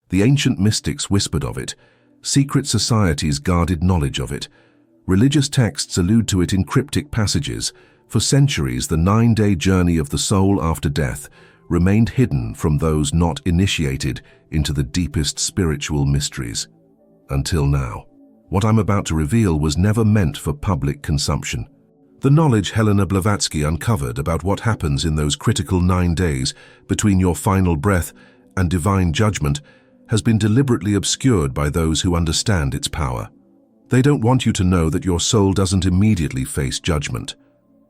The ancient mystics whispered of it. Secret societies guarded knowledge of it. Religious texts allude to it in cryptic passages. For centuries, the 9-day journey of the soul after death remained hidden from those not initiated into the deepest spiritual mysteries. Until now. What I'm about to reveal was never meant for public consumption. The knowledge Helena Blavatsky uncovered about what happens in those critical 9 days between your final breath and divine judgment has been deliberately obscured by those who understand its power. They don't want you to know that your soul doesn't immediately face judgment,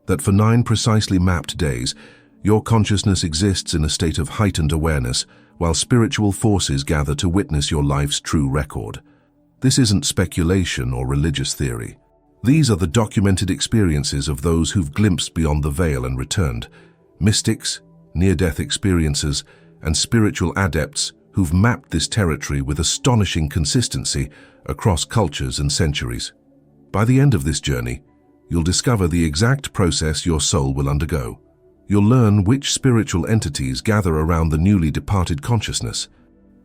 that for 9 precisely mapped days, your consciousness exists in a state of heightened awareness while spiritual forces gather to witness your life's true record. This isn't speculation or religious theory. These are the documented experiences of those who've glimpsed beyond the veil and returned. Mystics, near-death experiencers, and spiritual adepts who've mapped this territory with astonishing consistency across cultures and centuries. By the end of this journey, you'll discover the exact process your soul will undergo. You'll learn which spiritual entities gather around the newly departed consciousness.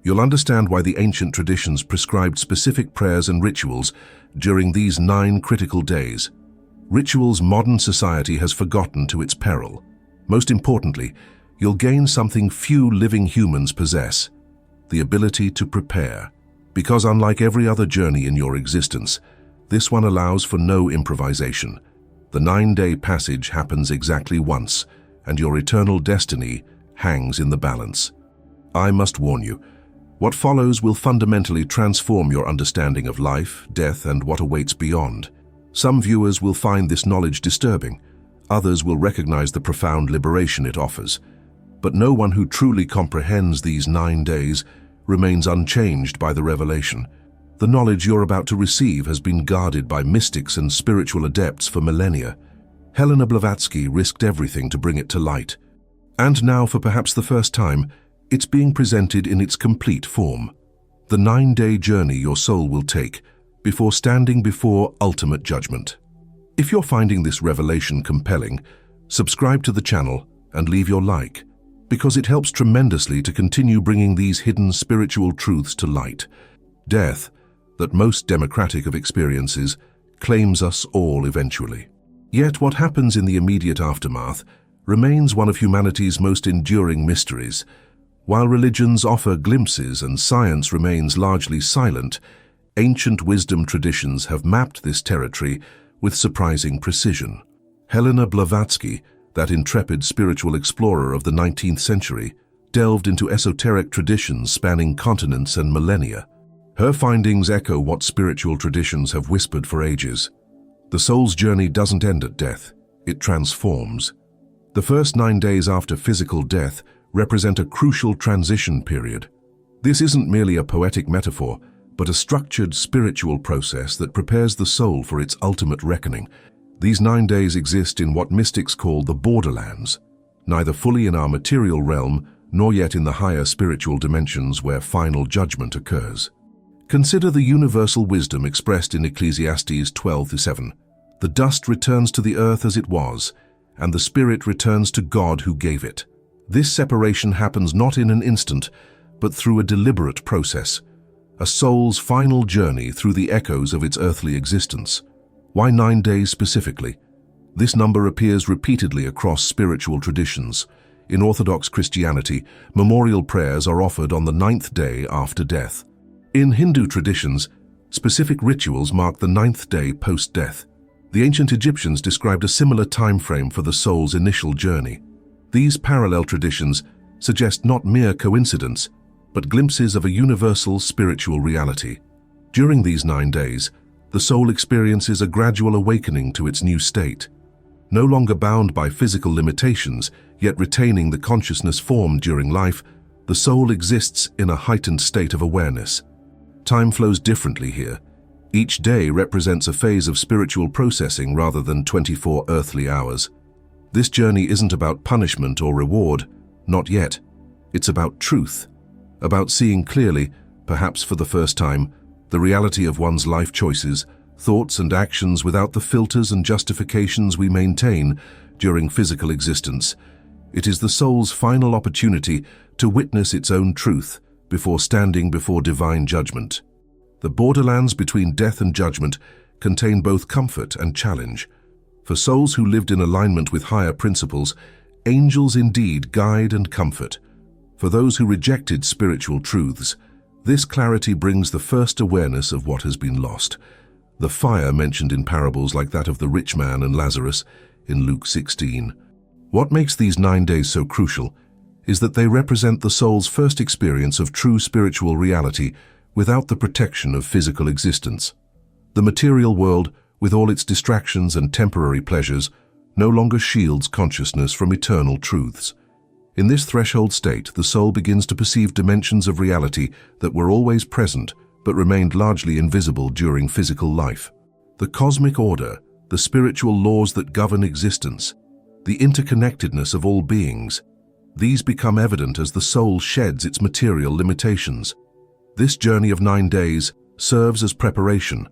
You'll understand why the ancient traditions prescribed specific prayers and rituals during these 9 critical days. Rituals modern society has forgotten to its peril. Most importantly, you'll gain something few living humans possess: the ability to prepare. Because unlike every other journey in your existence, this one allows for no improvisation. The 9-day passage happens exactly once, and your eternal destiny hangs in the balance. I must warn you, what follows will fundamentally transform your understanding of life, death, and what awaits beyond. Some viewers will find this knowledge disturbing. Others will recognize the profound liberation it offers. But no one who truly comprehends these 9 days remains unchanged by the revelation. The knowledge you're about to receive has been guarded by mystics and spiritual adepts for millennia. Helena Blavatsky risked everything to bring it to light. And now, for perhaps the first time, it's being presented in its complete form. The 9-day journey your soul will take before standing before ultimate judgment. If you're finding this revelation compelling, subscribe to the channel and leave your like, because it helps tremendously to continue bringing these hidden spiritual truths to light. Death, that most democratic of experiences, claims us all eventually. Yet what happens in the immediate aftermath remains one of humanity's most enduring mysteries. While religions offer glimpses and science remains largely silent, ancient wisdom traditions have mapped this territory with surprising precision. Helena Blavatsky, that intrepid spiritual explorer of the 19th century, delved into esoteric traditions spanning continents and millennia. Her findings echo what spiritual traditions have whispered for ages. The soul's journey doesn't end at death, it transforms. The first 9 days after physical death represent a crucial transition period. This isn't merely a poetic metaphor, but a structured spiritual process that prepares the soul for its ultimate reckoning. These 9 days exist in what mystics call the borderlands, neither fully in our material realm, nor yet in the higher spiritual dimensions where final judgment occurs. Consider the universal wisdom expressed in Ecclesiastes 12:7. The dust returns to the earth as it was, and the spirit returns to God who gave it. This separation happens not in an instant, but through a deliberate process, a soul's final journey through the echoes of its earthly existence. Why 9 days specifically? This number appears repeatedly across spiritual traditions. In Orthodox Christianity, memorial prayers are offered on the 9th day after death. In Hindu traditions, specific rituals mark the 9th day post-death. The ancient Egyptians described a similar time frame for the soul's initial journey. These parallel traditions suggest not mere coincidence, but glimpses of a universal spiritual reality. During these 9 days, the soul experiences a gradual awakening to its new state. No longer bound by physical limitations, yet retaining the consciousness formed during life, the soul exists in a heightened state of awareness. Time flows differently here. Each day represents a phase of spiritual processing rather than 24 earthly hours. This journey isn't about punishment or reward, not yet. It's about truth, about seeing clearly, perhaps for the first time, the reality of one's life choices, thoughts and actions without the filters and justifications we maintain during physical existence. It is the soul's final opportunity to witness its own truth, before standing before divine judgment. The borderlands between death and judgment contain both comfort and challenge. For souls who lived in alignment with higher principles, angels indeed guide and comfort. For those who rejected spiritual truths, this clarity brings the first awareness of what has been lost. The fire mentioned in parables like that of the rich man and Lazarus in Luke 16. What makes these 9 days so crucial is that they represent the soul's first experience of true spiritual reality without the protection of physical existence. The material world, with all its distractions and temporary pleasures, no longer shields consciousness from eternal truths. In this threshold state, the soul begins to perceive dimensions of reality that were always present but remained largely invisible during physical life. The cosmic order, the spiritual laws that govern existence, the interconnectedness of all beings, these become evident as the soul sheds its material limitations. This journey of 9 days serves as preparation,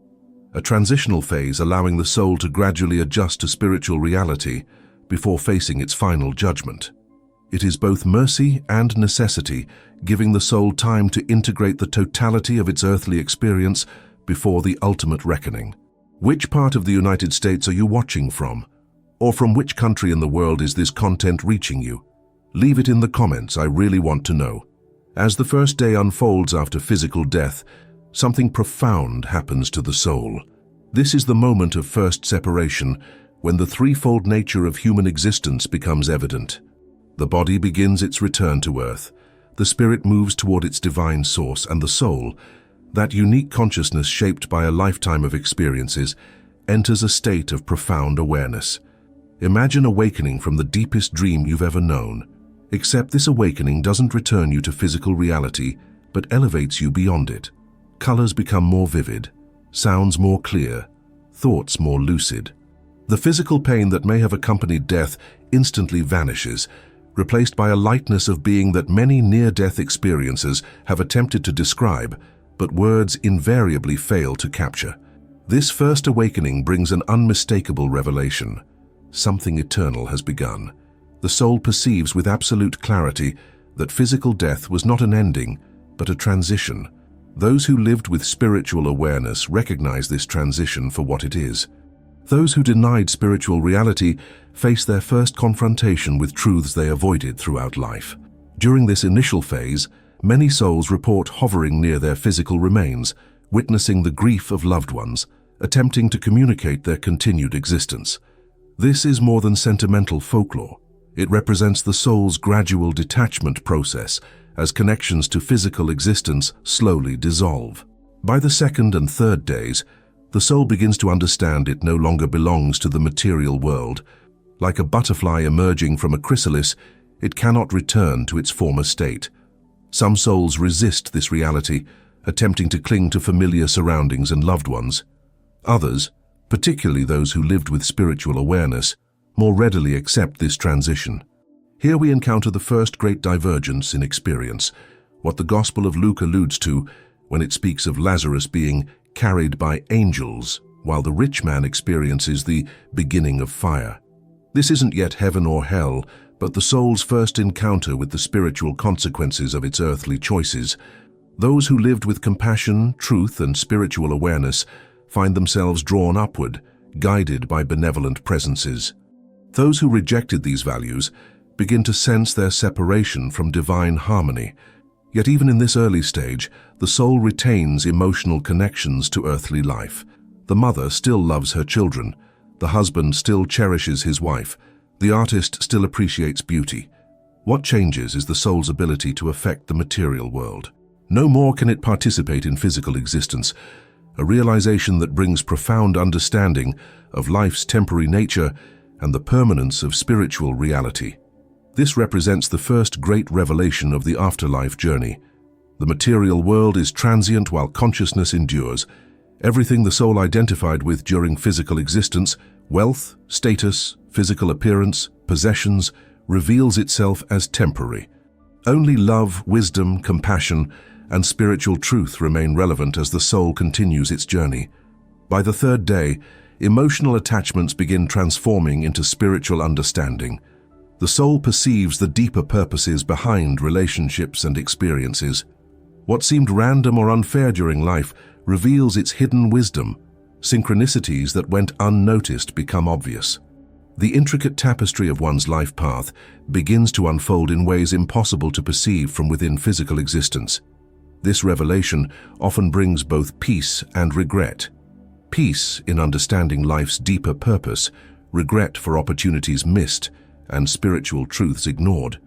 a transitional phase allowing the soul to gradually adjust to spiritual reality before facing its final judgment. It is both mercy and necessity, giving the soul time to integrate the totality of its earthly experience before the ultimate reckoning. Which part of the United States are you watching from? Or from which country in the world is this content reaching you? Leave it in the comments, I really want to know. As the first day unfolds after physical death, something profound happens to the soul. This is the moment of first separation, when the threefold nature of human existence becomes evident. The body begins its return to earth, the spirit moves toward its divine source, and the soul, that unique consciousness shaped by a lifetime of experiences, enters a state of profound awareness. Imagine awakening from the deepest dream you've ever known. Except this awakening doesn't return you to physical reality, but elevates you beyond it. Colors become more vivid, sounds more clear, thoughts more lucid. The physical pain that may have accompanied death instantly vanishes, replaced by a lightness of being that many near-death experiences have attempted to describe, but words invariably fail to capture. This first awakening brings an unmistakable revelation. Something eternal has begun. The soul perceives with absolute clarity that physical death was not an ending, but a transition. Those who lived with spiritual awareness recognize this transition for what it is. Those who denied spiritual reality face their first confrontation with truths they avoided throughout life. During this initial phase, many souls report hovering near their physical remains, witnessing the grief of loved ones, attempting to communicate their continued existence. This is more than sentimental folklore. It represents the soul's gradual detachment process as connections to physical existence slowly dissolve. By the second and third days, the soul begins to understand it no longer belongs to the material world. Like a butterfly emerging from a chrysalis, it cannot return to its former state. Some souls resist this reality, attempting to cling to familiar surroundings and loved ones. Others, particularly those who lived with spiritual awareness, more readily accept this transition. Here we encounter the first great divergence in experience, what the Gospel of Luke alludes to when it speaks of Lazarus being carried by angels, while the rich man experiences the beginning of fire. This isn't yet heaven or hell, but the soul's first encounter with the spiritual consequences of its earthly choices. Those who lived with compassion, truth, and spiritual awareness find themselves drawn upward, guided by benevolent presences. Those who rejected these values begin to sense their separation from divine harmony. Yet even in this early stage, the soul retains emotional connections to earthly life. The mother still loves her children, the husband still cherishes his wife, the artist still appreciates beauty. What changes is the soul's ability to affect the material world. No more can it participate in physical existence, a realization that brings profound understanding of life's temporary nature and the permanence of spiritual reality. This represents the first great revelation of the afterlife journey. The material world is transient while consciousness endures. Everything the soul identified with during physical existence, wealth, status, physical appearance, possessions, reveals itself as temporary. Only love, wisdom, compassion, and spiritual truth remain relevant as the soul continues its journey. By the third day, emotional attachments begin transforming into spiritual understanding. The soul perceives the deeper purposes behind relationships and experiences. What seemed random or unfair during life reveals its hidden wisdom. Synchronicities that went unnoticed become obvious. The intricate tapestry of one's life path begins to unfold in ways impossible to perceive from within physical existence. This revelation often brings both peace and regret. Peace in understanding life's deeper purpose, regret for opportunities missed, and spiritual truths ignored.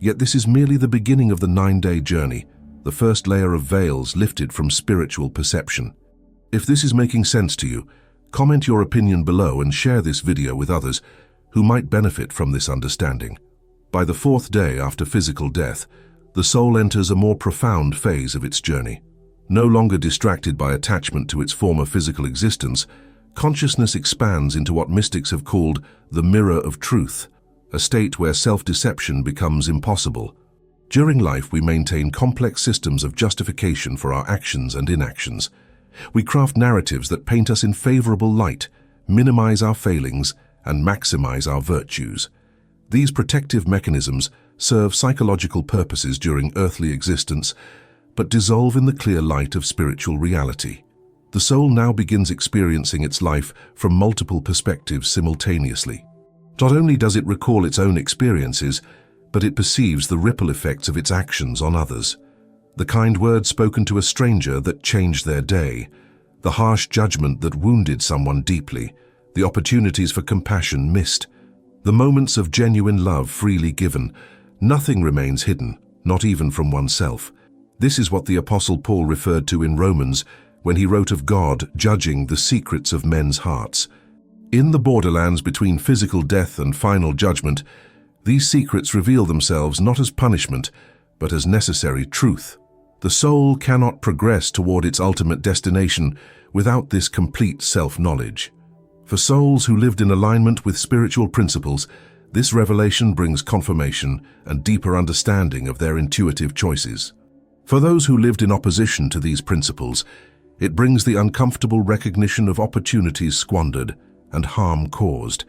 Yet this is merely the beginning of the 9-day journey, the first layer of veils lifted from spiritual perception. If this is making sense to you, comment your opinion below and share this video with others who might benefit from this understanding. By the 4th day after physical death, the soul enters a more profound phase of its journey. No longer distracted by attachment to its former physical existence, consciousness expands into what mystics have called the mirror of truth, a state where self-deception becomes impossible. During life, we maintain complex systems of justification for our actions and inactions. We craft narratives that paint us in favorable light, minimize our failings, and maximize our virtues. These protective mechanisms serve psychological purposes during earthly existence, but dissolve in the clear light of spiritual reality. The soul now begins experiencing its life from multiple perspectives simultaneously. Not only does it recall its own experiences, but it perceives the ripple effects of its actions on others. The kind words spoken to a stranger that changed their day, the harsh judgment that wounded someone deeply, the opportunities for compassion missed, the moments of genuine love freely given. Nothing remains hidden, not even from oneself. This is what the Apostle Paul referred to in Romans when he wrote of God judging the secrets of men's hearts. In the borderlands between physical death and final judgment, these secrets reveal themselves not as punishment, but as necessary truth. The soul cannot progress toward its ultimate destination without this complete self-knowledge. For souls who lived in alignment with spiritual principles, this revelation brings confirmation and deeper understanding of their intuitive choices. For those who lived in opposition to these principles, it brings the uncomfortable recognition of opportunities squandered and harm caused.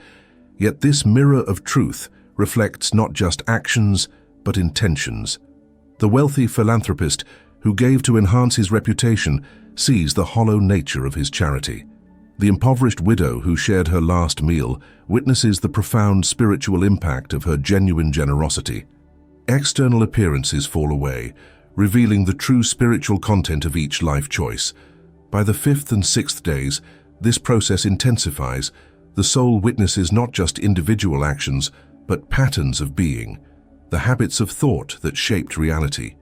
Yet this mirror of truth reflects not just actions, but intentions. The wealthy philanthropist who gave to enhance his reputation sees the hollow nature of his charity. The impoverished widow who shared her last meal witnesses the profound spiritual impact of her genuine generosity. External appearances fall away, revealing the true spiritual content of each life choice. By the 5th and 6th days, this process intensifies. The soul witnesses not just individual actions, but patterns of being, the habits of thought that shaped reality,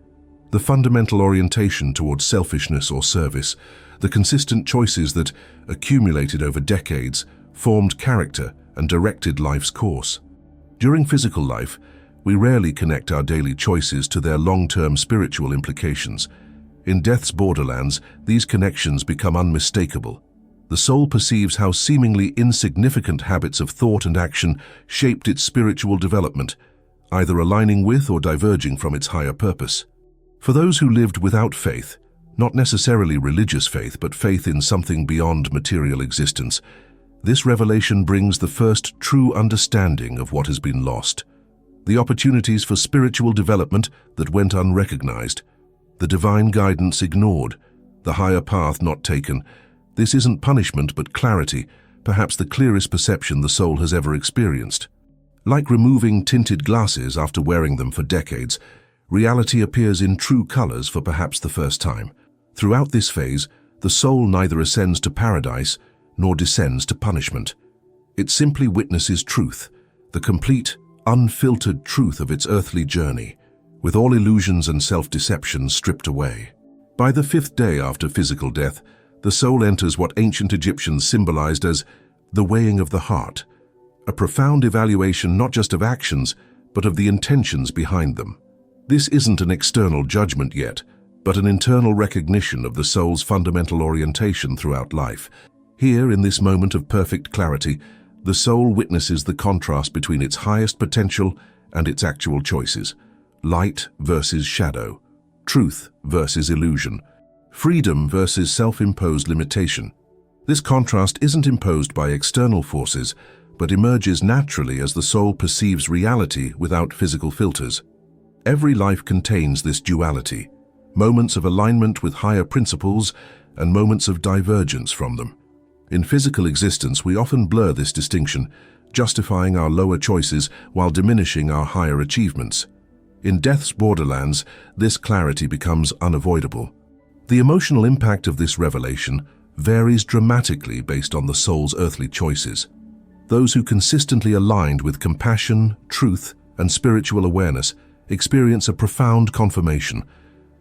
the fundamental orientation towards selfishness or service, the consistent choices that, accumulated over decades, formed character and directed life's course. During physical life, we rarely connect our daily choices to their long-term spiritual implications. In death's borderlands, these connections become unmistakable. The soul perceives how seemingly insignificant habits of thought and action shaped its spiritual development, either aligning with or diverging from its higher purpose. For those who lived without faith, not necessarily religious faith, but faith in something beyond material existence, this revelation brings the first true understanding of what has been lost. The opportunities for spiritual development that went unrecognized, the divine guidance ignored, the higher path not taken. This isn't punishment but clarity, perhaps the clearest perception the soul has ever experienced. Like removing tinted glasses after wearing them for decades, reality appears in true colors for perhaps the first time. Throughout this phase, the soul neither ascends to paradise nor descends to punishment. It simply witnesses truth, the complete, unfiltered truth of its earthly journey, with all illusions and self-deception stripped away. By the 5th day after physical death, the soul enters what ancient Egyptians symbolized as the weighing of the heart, a profound evaluation not just of actions, but of the intentions behind them. This isn't an external judgment yet, but an internal recognition of the soul's fundamental orientation throughout life. Here, in this moment of perfect clarity, the soul witnesses the contrast between its highest potential and its actual choices. Light versus shadow, truth versus illusion, freedom versus self-imposed limitation. This contrast isn't imposed by external forces, but emerges naturally as the soul perceives reality without physical filters. Every life contains this duality, moments of alignment with higher principles and moments of divergence from them. In physical existence, we often blur this distinction, justifying our lower choices while diminishing our higher achievements. In death's borderlands, this clarity becomes unavoidable. The emotional impact of this revelation varies dramatically based on the soul's earthly choices. Those who consistently aligned with compassion, truth, and spiritual awareness experience a profound confirmation,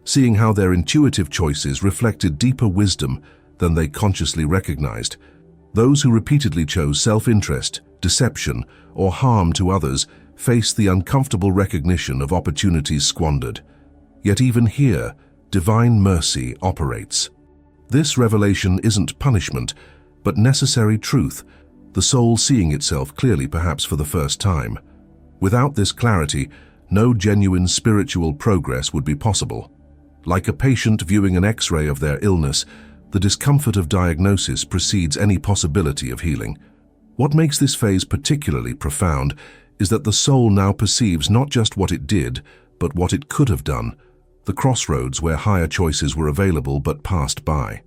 seeing how their intuitive choices reflected deeper wisdom than they consciously recognized. Those who repeatedly chose self-interest, deception, or harm to others face the uncomfortable recognition of opportunities squandered. Yet even here, divine mercy operates. This revelation isn't punishment, but necessary truth, the soul seeing itself clearly perhaps for the first time. Without this clarity, no genuine spiritual progress would be possible. Like a patient viewing an X-ray of their illness, the discomfort of diagnosis precedes any possibility of healing. What makes this phase particularly profound is that the soul now perceives not just what it did, but what it could have done, the crossroads where higher choices were available but passed by,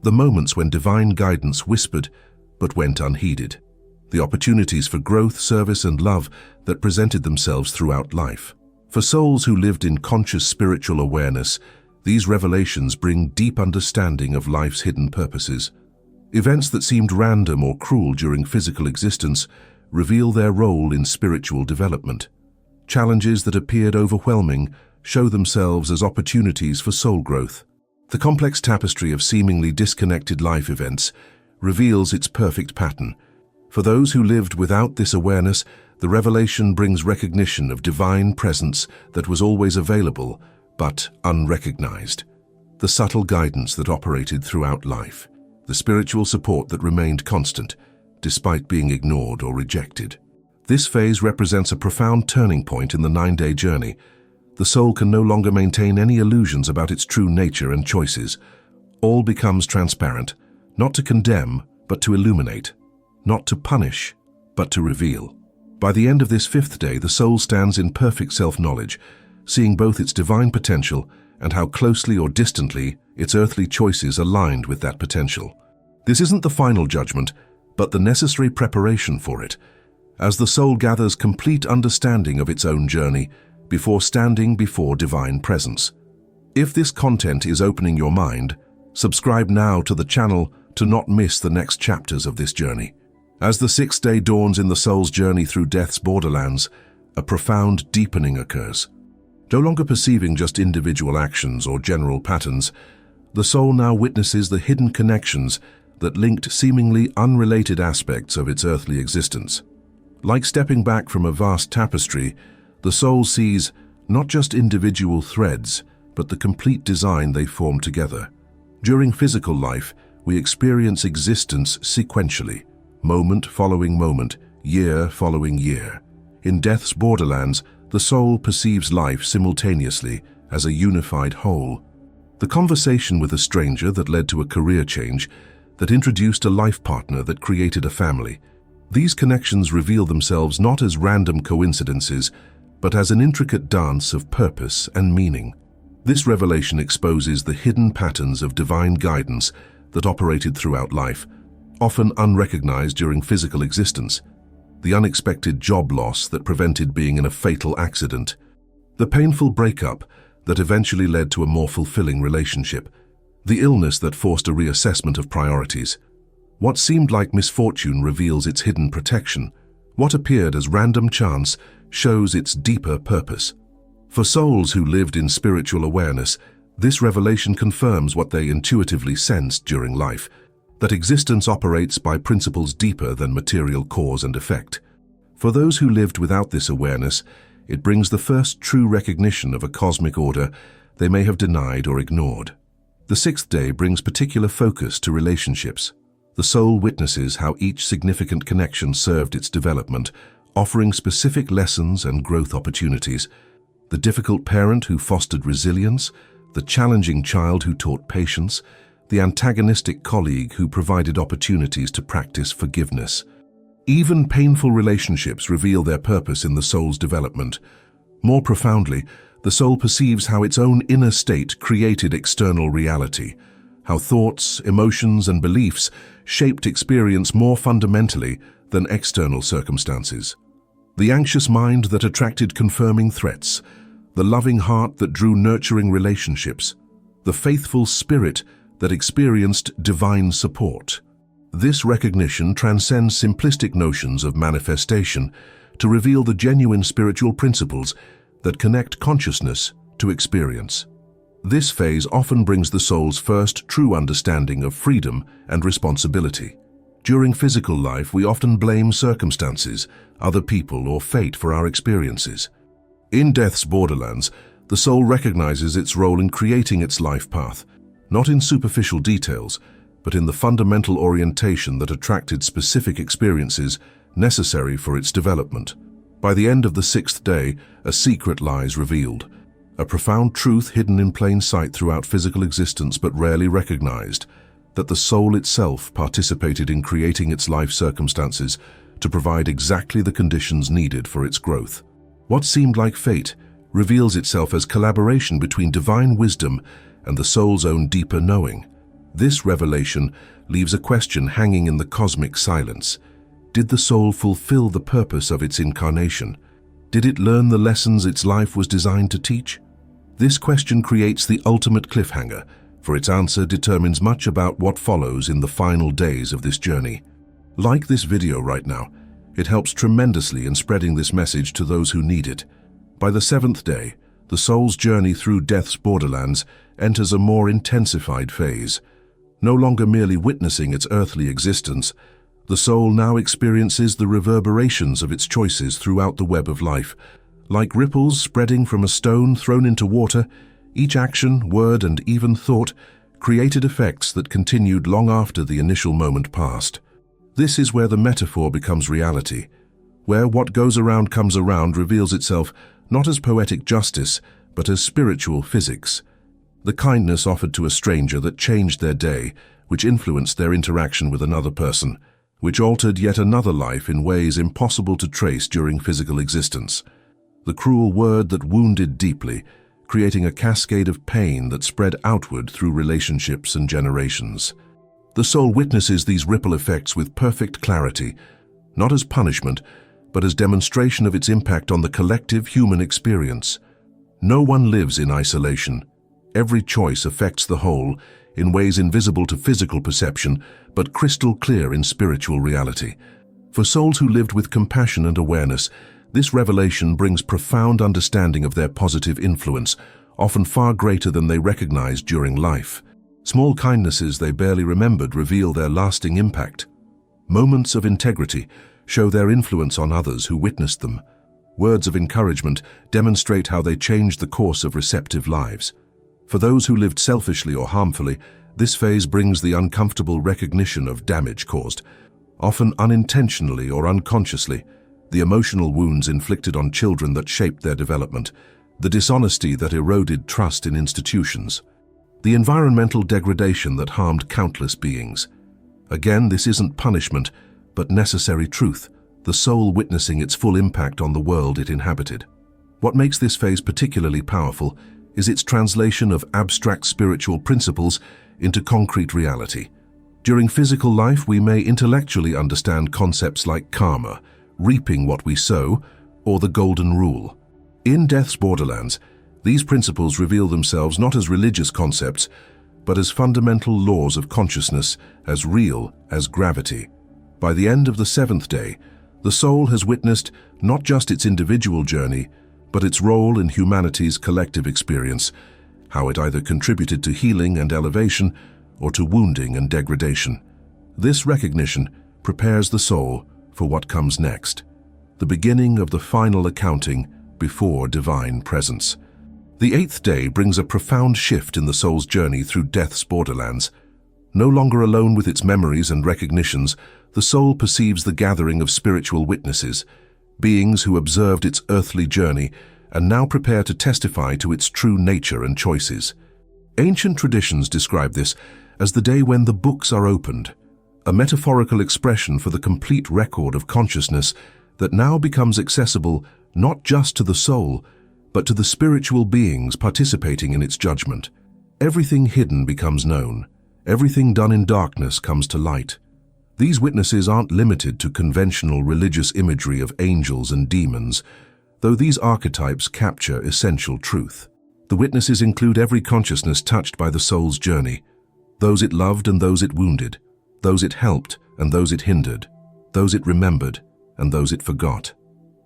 the moments when divine guidance whispered but went unheeded, the opportunities for growth, service, and love that presented themselves throughout life. For souls who lived in conscious spiritual awareness, these revelations bring deep understanding of life's hidden purposes. Events that seemed random or cruel during physical existence reveal their role in spiritual development. Challenges that appeared overwhelming show themselves as opportunities for soul growth. The complex tapestry of seemingly disconnected life events reveals its perfect pattern. For those who lived without this awareness, the revelation brings recognition of divine presence that was always available, but unrecognized. The subtle guidance that operated throughout life. The spiritual support that remained constant, despite being ignored or rejected. This phase represents a profound turning point in the 9-day journey. The soul can no longer maintain any illusions about its true nature and choices. All becomes transparent, not to condemn, but to illuminate. Not to punish, but to reveal. By the end of this 5th day, the soul stands in perfect self-knowledge, seeing both its divine potential and how closely or distantly its earthly choices aligned with that potential. This isn't the final judgment, but the necessary preparation for it, as the soul gathers complete understanding of its own journey before standing before divine presence. If this content is opening your mind, subscribe now to the channel to not miss the next chapters of this journey. As the 6th day dawns in the soul's journey through death's borderlands, a profound deepening occurs. No longer perceiving just individual actions or general patterns, the soul now witnesses the hidden connections that linked seemingly unrelated aspects of its earthly existence. Like stepping back from a vast tapestry, the soul sees not just individual threads, but the complete design they form together. During physical life, we experience existence sequentially, moment following moment, year following year. In death's borderlands, the soul perceives life simultaneously as a unified whole. The conversation with a stranger that led to a career change, that introduced a life partner that created a family. These connections reveal themselves not as random coincidences, but as an intricate dance of purpose and meaning. This revelation exposes the hidden patterns of divine guidance that operated throughout life, often unrecognized during physical existence. The unexpected job loss that prevented being in a fatal accident. The painful breakup that eventually led to a more fulfilling relationship. The illness that forced a reassessment of priorities. What seemed like misfortune reveals its hidden protection. What appeared as random chance shows its deeper purpose. For souls who lived in spiritual awareness, this revelation confirms what they intuitively sensed during life, that existence operates by principles deeper than material cause and effect. For those who lived without this awareness, it brings the first true recognition of a cosmic order they may have denied or ignored. The 6th day brings particular focus to relationships. The soul witnesses how each significant connection served its development, offering specific lessons and growth opportunities. The difficult parent who fostered resilience, the challenging child who taught patience, the antagonistic colleague who provided opportunities to practice forgiveness. Even painful relationships reveal their purpose in the soul's development. More profoundly, the soul perceives how its own inner state created external reality, how thoughts, emotions, and beliefs shaped experience more fundamentally than external circumstances. The anxious mind that attracted confirming threats, the loving heart that drew nurturing relationships, the faithful spirit that experienced divine support. This recognition transcends simplistic notions of manifestation to reveal the genuine spiritual principles that connect consciousness to experience. This phase often brings the soul's first true understanding of freedom and responsibility. During physical life, we often blame circumstances, other people, or fate for our experiences. In death's borderlands, the soul recognizes its role in creating its life path, not in superficial details, but in the fundamental orientation that attracted specific experiences necessary for its development. By the end of the 6th day, a secret lies revealed, a profound truth hidden in plain sight throughout physical existence but rarely recognized, that the soul itself participated in creating its life circumstances to provide exactly the conditions needed for its growth. What seemed like fate reveals itself as collaboration between divine wisdom and the soul's own deeper knowing. This revelation leaves a question hanging in the cosmic silence. Did the soul fulfill the purpose of its incarnation? Did it learn the lessons its life was designed to teach? This question creates the ultimate cliffhanger, for its answer determines much about what follows in the final days of this journey. Like this video right now, it helps tremendously in spreading this message to those who need it. By the 7th day, the soul's journey through death's borderlands enters a more intensified phase. No longer merely witnessing its earthly existence, the soul now experiences the reverberations of its choices throughout the web of life. Like ripples spreading from a stone thrown into water, each action, word, and even thought created effects that continued long after the initial moment passed. This is where the metaphor becomes reality, where what goes around comes around reveals itself not as poetic justice, but as spiritual physics. The kindness offered to a stranger that changed their day, which influenced their interaction with another person, which altered yet another life in ways impossible to trace during physical existence. The cruel word that wounded deeply, creating a cascade of pain that spread outward through relationships and generations. The soul witnesses these ripple effects with perfect clarity, not as punishment, but as demonstration of its impact on the collective human experience. No one lives in isolation. Every choice affects the whole in ways invisible to physical perception, but crystal clear in spiritual reality. For souls who lived with compassion and awareness, this revelation brings profound understanding of their positive influence, often far greater than they recognized during life. Small kindnesses they barely remembered reveal their lasting impact. Moments of integrity show their influence on others who witnessed them. Words of encouragement demonstrate how they changed the course of receptive lives. For those who lived selfishly or harmfully, this phase brings the uncomfortable recognition of damage caused, often unintentionally or unconsciously, the emotional wounds inflicted on children that shaped their development, the dishonesty that eroded trust in institutions, the environmental degradation that harmed countless beings. Again, this isn't punishment, but necessary truth, the soul witnessing its full impact on the world it inhabited. What makes this phase particularly powerful is its translation of abstract spiritual principles into concrete reality. During physical life, we may intellectually understand concepts like karma, reaping what we sow, or the golden rule. In death's borderlands, these principles reveal themselves not as religious concepts, but as fundamental laws of consciousness, as real as gravity. By the end of the 7th day, the soul has witnessed not just its individual journey, but its role in humanity's collective experience, how it either contributed to healing and elevation or to wounding and degradation. This recognition prepares the soul for what comes next, the beginning of the final accounting before divine presence. The 8th day brings a profound shift in the soul's journey through death's borderlands. No longer alone with its memories and recognitions, the soul perceives the gathering of spiritual witnesses, beings who observed its earthly journey and now prepare to testify to its true nature and choices. Ancient traditions describe this as the day when the books are opened, a metaphorical expression for the complete record of consciousness that now becomes accessible not just to the soul, but to the spiritual beings participating in its judgment. Everything hidden becomes known. Everything done in darkness comes to light. These witnesses aren't limited to conventional religious imagery of angels and demons, though these archetypes capture essential truth. The witnesses include every consciousness touched by the soul's journey, those it loved and those it wounded, those it helped and those it hindered, those it remembered and those it forgot.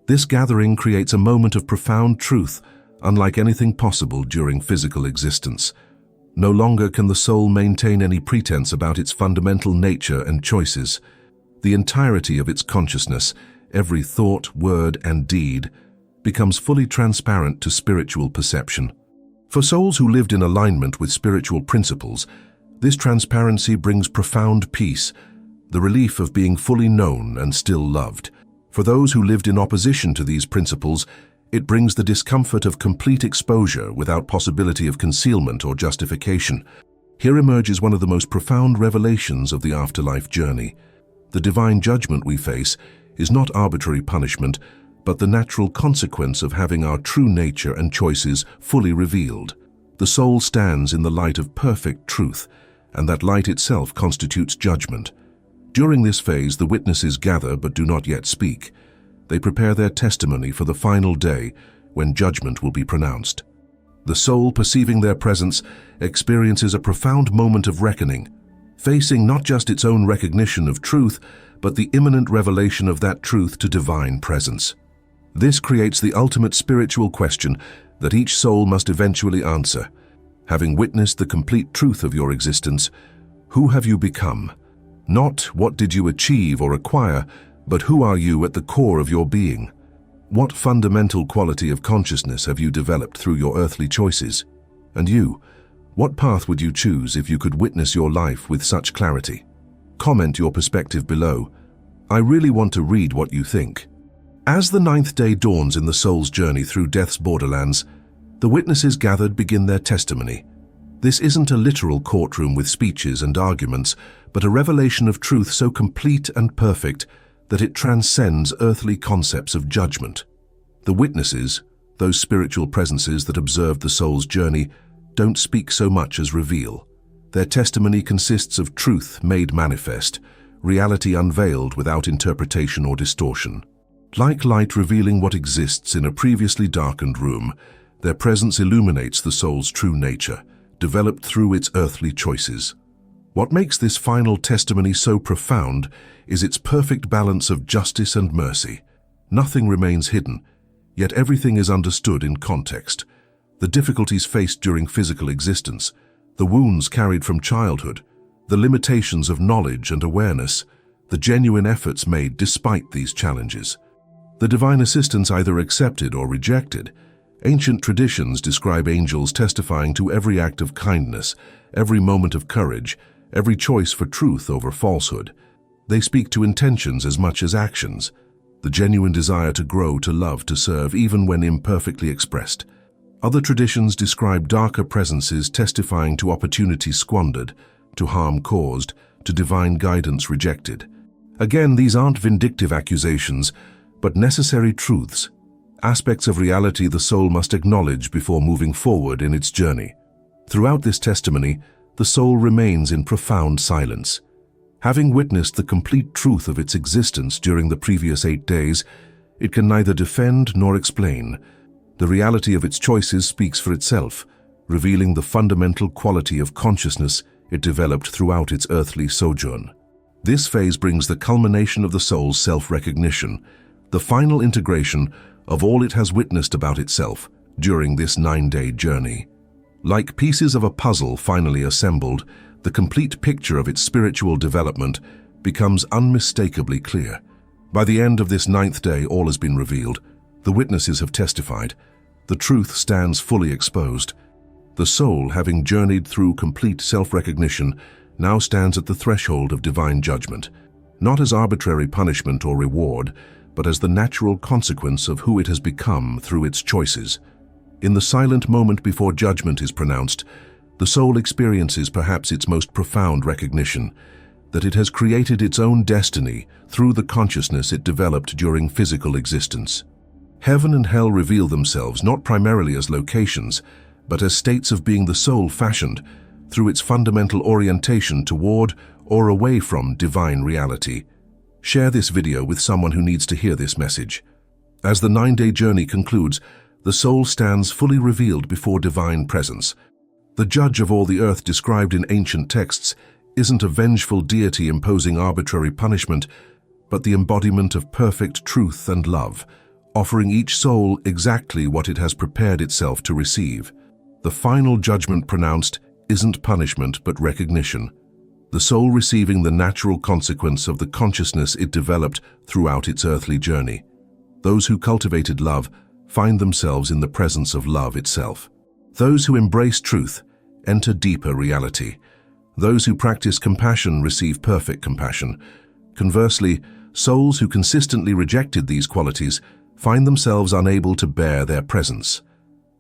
This gathering creates a moment of profound truth, unlike anything possible during physical existence. No longer can the soul maintain any pretense about its fundamental nature and choices. The entirety of its consciousness, every thought, word, and deed, becomes fully transparent to spiritual perception. For souls who lived in alignment with spiritual principles, this transparency brings profound peace, the relief of being fully known and still loved. For those who lived in opposition to these principles, it brings the discomfort of complete exposure without possibility of concealment or justification. Here emerges one of the most profound revelations of the afterlife journey. The divine judgment we face is not arbitrary punishment, but the natural consequence of having our true nature and choices fully revealed. The soul stands in the light of perfect truth, and that light itself constitutes judgment. During this phase, the witnesses gather but do not yet speak. They prepare their testimony for the final day when judgment will be pronounced. The soul, perceiving their presence, experiences a profound moment of reckoning, facing not just its own recognition of truth, but the imminent revelation of that truth to divine presence. This creates the ultimate spiritual question that each soul must eventually answer. Having witnessed the complete truth of your existence, who have you become? Not what did you achieve or acquire, but who are you at the core of your being? What fundamental quality of consciousness have you developed through your earthly choices? And you, what path would you choose if you could witness your life with such clarity? Comment your perspective below. I really want to read what you think. As the 9th day dawns in the soul's journey through death's borderlands, the witnesses gathered begin their testimony. This isn't a literal courtroom with speeches and arguments, but a revelation of truth so complete and perfect that it transcends earthly concepts of judgment. The witnesses, those spiritual presences that observed the soul's journey, don't speak so much as reveal. Their testimony consists of truth made manifest, reality unveiled without interpretation or distortion. Like light revealing what exists in a previously darkened room, their presence illuminates the soul's true nature, developed through its earthly choices. What makes this final testimony so profound is its perfect balance of justice and mercy. Nothing remains hidden, yet everything is understood in context. The difficulties faced during physical existence, the wounds carried from childhood, the limitations of knowledge and awareness, the genuine efforts made despite these challenges. The divine assistance either accepted or rejected. Ancient traditions describe angels testifying to every act of kindness, every moment of courage, every choice for truth over falsehood. They speak to intentions as much as actions, the genuine desire to grow, to love, to serve, even when imperfectly expressed. Other traditions describe darker presences testifying to opportunities squandered, to harm caused, to divine guidance rejected. Again, these aren't vindictive accusations, but necessary truths, aspects of reality the soul must acknowledge before moving forward in its journey. Throughout this testimony, the soul remains in profound silence. Having witnessed the complete truth of its existence during the previous 8 days, it can neither defend nor explain. The reality of its choices speaks for itself, revealing the fundamental quality of consciousness it developed throughout its earthly sojourn. This phase brings the culmination of the soul's self-recognition, the final integration of all it has witnessed about itself during this 9-day journey. Like pieces of a puzzle finally assembled, the complete picture of its spiritual development becomes unmistakably clear. By the end of this 9th day, all has been revealed. The witnesses have testified. The truth stands fully exposed. The soul, having journeyed through complete self-recognition, now stands at the threshold of divine judgment, not as arbitrary punishment or reward, but as the natural consequence of who it has become through its choices. In the silent moment before judgment is pronounced, the soul experiences perhaps its most profound recognition, that it has created its own destiny through the consciousness it developed during physical existence. Heaven and hell reveal themselves not primarily as locations, but as states of being the soul fashioned through its fundamental orientation toward or away from divine reality. Share this video with someone who needs to hear this message. As the 9-day journey concludes, the soul stands fully revealed before divine presence. The judge of all the earth described in ancient texts isn't a vengeful deity imposing arbitrary punishment, but the embodiment of perfect truth and love, offering each soul exactly what it has prepared itself to receive. The final judgment pronounced isn't punishment but recognition, the soul receiving the natural consequence of the consciousness it developed throughout its earthly journey. Those who cultivated love find themselves in the presence of love itself. Those who embrace truth enter deeper reality. Those who practice compassion receive perfect compassion. Conversely, souls who consistently rejected these qualities find themselves unable to bear their presence.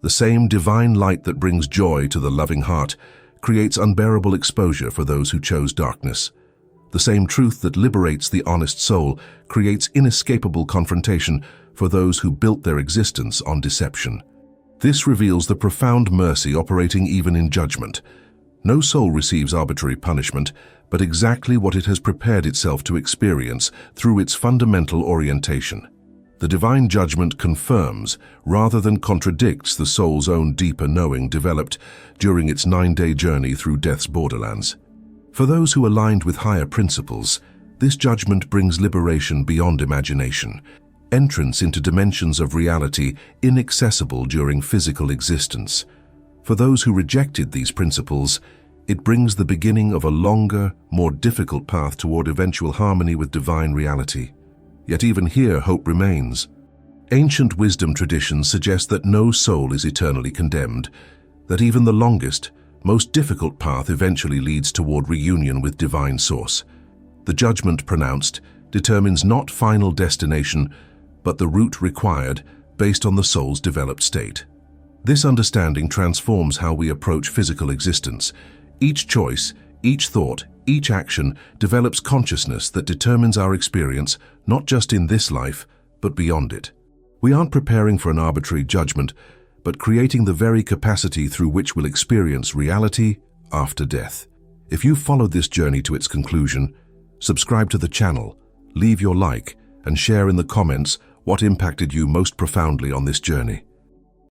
The same divine light that brings joy to the loving heart creates unbearable exposure for those who chose darkness. The same truth that liberates the honest soul creates inescapable confrontation for those who built their existence on deception. This reveals the profound mercy operating even in judgment. No soul receives arbitrary punishment, but exactly what it has prepared itself to experience through its fundamental orientation. The divine judgment confirms, rather than contradicts, the soul's own deeper knowing developed during its 9-day journey through death's borderlands. For those who aligned with higher principles, this judgment brings liberation beyond imagination, entrance into dimensions of reality inaccessible during physical existence. For those who rejected these principles, it brings the beginning of a longer, more difficult path toward eventual harmony with divine reality. Yet even here, hope remains. Ancient wisdom traditions suggest that no soul is eternally condemned, that even the longest, most difficult path eventually leads toward reunion with divine source. The judgment pronounced determines not final destination, but the route required based on the soul's developed state. This understanding transforms how we approach physical existence. Each choice, each thought, each action develops consciousness that determines our experience not just in this life, but beyond it. We aren't preparing for an arbitrary judgment, but creating the very capacity through which we'll experience reality after death. If you've followed this journey to its conclusion, subscribe to the channel, leave your like, and share in the comments what impacted you most profoundly on this journey.